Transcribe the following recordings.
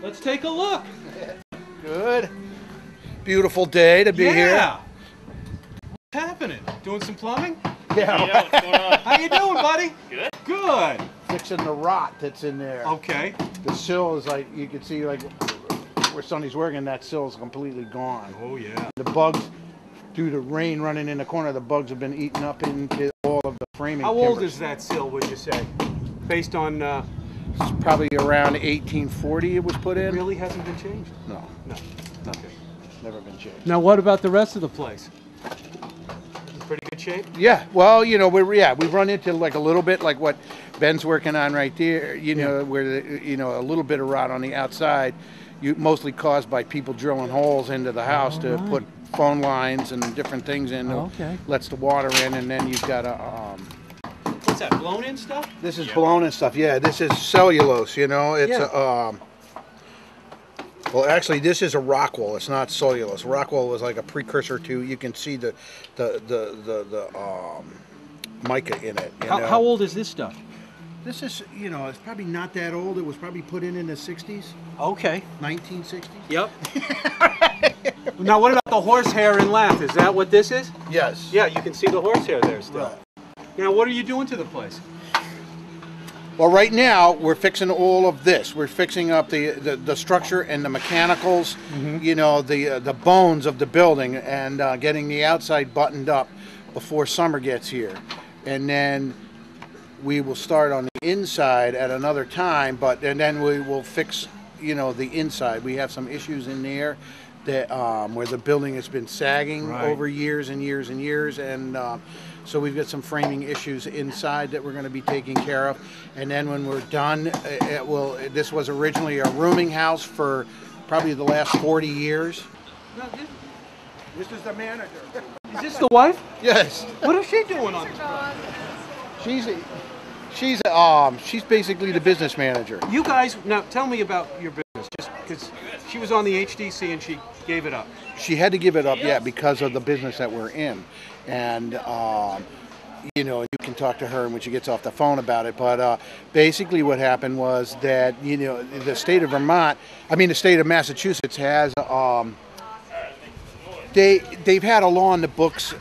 Let's take a look. Good. Beautiful day to be here. Yeah. What's happening? Doing some plumbing? Yeah. What's going on? How you doing, buddy? Good. Good. Fixing the rot that's in there. Okay. The sill is like, you can see like where Sonny's working, that sill is completely gone. Oh, yeah. The bugs, due to rain running in the corner, the bugs have been eating up into all of the framing How old timbers. is that sill, would you say? Based on... It's probably around 1840 it was put in. really hasn't been changed? No, No. Okay. never been changed. Now, what about the rest of the place? In pretty good shape? Yeah, well, you know, we've run into like a little bit like what Ben's working on right there, you know, where, a little bit of rot on the outside, mostly caused by people drilling holes into the house to put phone lines and different things in. Okay. Lets the water in, and then you've got a... What's that, blown in stuff? This is blown and stuff, yeah. This is cellulose, you know. It's well, actually, this is a rock wool. It's not cellulose. Rock wool was like a precursor to. You can see the mica in it. How old is this stuff? This is, it's probably not that old. It was probably put in the 60s, Okay. 1960s. Yep. Now, what about the horsehair and lath? Is that what this is? Yes. Yeah, you can see the horsehair there still. Right. Now, what are you doing to the place? Well, right now we're fixing all of this. We're fixing up the structure and the mechanicals, the bones of the building, and getting the outside buttoned up before summer gets here. And then we will start on the inside at another time, and then we will fix, the inside. We have some issues in there that where the building has been sagging over years and years and years, and so we've got some framing issues inside that we're going to be taking care of. And then when we're done, this was originally a rooming house for probably the last 40 years. No, This is the manager. is this the wife? Yes. What is she doing on this? She's basically the business manager. You guys, now tell me about your business, just because she was on the HDC and she gave it up. She had to give it up, because of the business that we're in. And, you can talk to her when she gets off the phone about it. But basically what happened was that, the state of the state of Massachusetts has, they've had a law in the books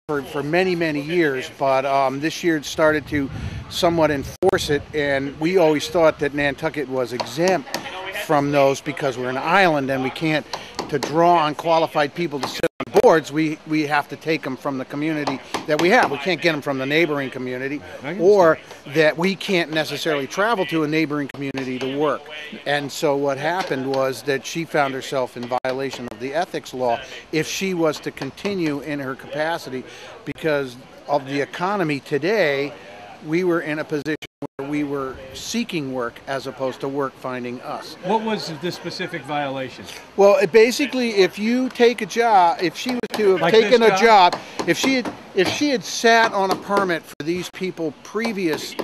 for many, many years. But this year it started to somewhat enforce it. And we always thought that Nantucket was exempt from those because we're an island and we can't, to draw on qualified people to sit on boards, we have to take them from the community that we have. We can't get them from the neighboring community, or that we can't necessarily travel to a neighboring community to work. And so what happened was that she found herself in violation of the ethics law if she was to continue in her capacity, because of the economy today. We were in a position where we were seeking work as opposed to work finding us. What was the specific violation? Well, basically, if you take a job, if she was to have taken a job, if she had sat on a permit for these people previous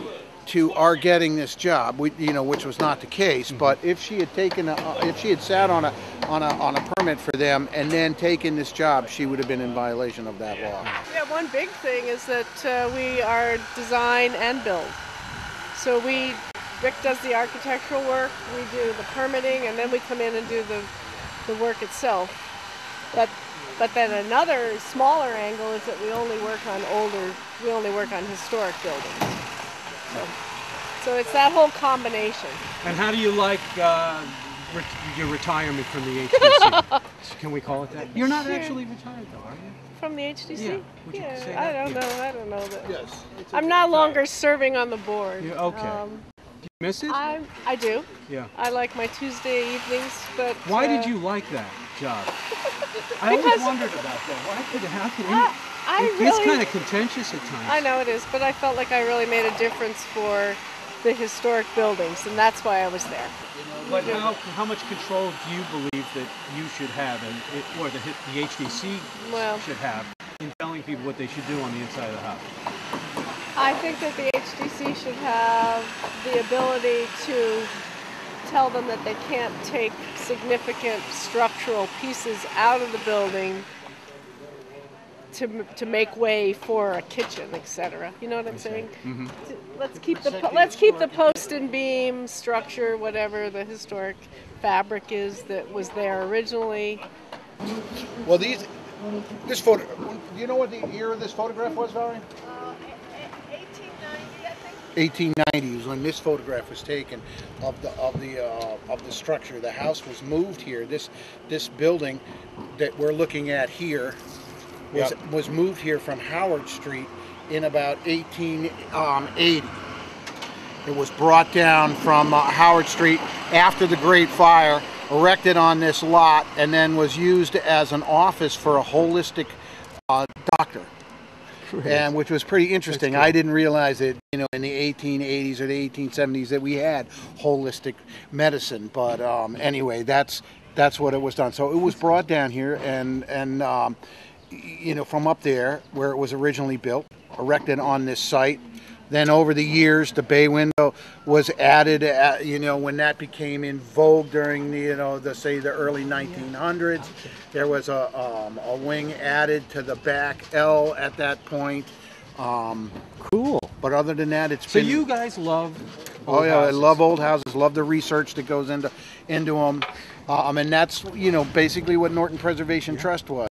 to our getting this job, which was not the case, but if she had if she had sat on a permit for them and then taken this job, she would have been in violation of that law. Yeah, one big thing is that we are design and build. So Rick does the architectural work, we do the permitting, and then we come in and do the work itself. But then another smaller angle is that we only work on historic buildings. So it's that whole combination. And how do you like your retirement from the HDC? Can we call it that? You're not actually retired though, are you? From the HDC? Yeah. Would you say I that? don't know that. Yes. I'm no longer serving on the board. Okay. Do you miss it? I do. Yeah. I like my Tuesday evenings, but... Why did you like that job? I always wondered about that. Why could it happen? It's kind of contentious at times. I know it is, but I felt like I really made a difference for the historic buildings, and that's why I was there. But how much control do you believe that you should have, or the HDC should have, in telling people what they should do on the inside of the house? I think that the HDC should have the ability to tell them that they can't take significant structural pieces out of the building to make way for a kitchen, etc. You know what I'm saying? Mm-hmm. Let's keep the post and beam structure, whatever the historic fabric is that was there originally. Well, this photo. Do you know what the year of this photograph was, Valerie? 1890, I think. 1890 was when this photograph was taken of the structure. The house was moved here. This building that we're looking at here was moved here from Howard Street in about 1880. It was brought down from Howard Street after the Great Fire, erected on this lot, and then was used as an office for a holistic doctor. And which was pretty interesting. I didn't realize that, you know, in the 1880s or the 1870s that we had holistic medicine. But anyway, that's what it was done. So it was brought down here, and you know, from up there where it was originally built, erected on this site. Then over the years, the bay window was added, you know, when that became in vogue during the, you know, the early 1900s. There was a wing added to the back L at that point. Cool. But other than that, it's so been... you guys love old houses. I love old houses, love the research that goes into them. And that's, you know, basically what Norton Preservation Trust was.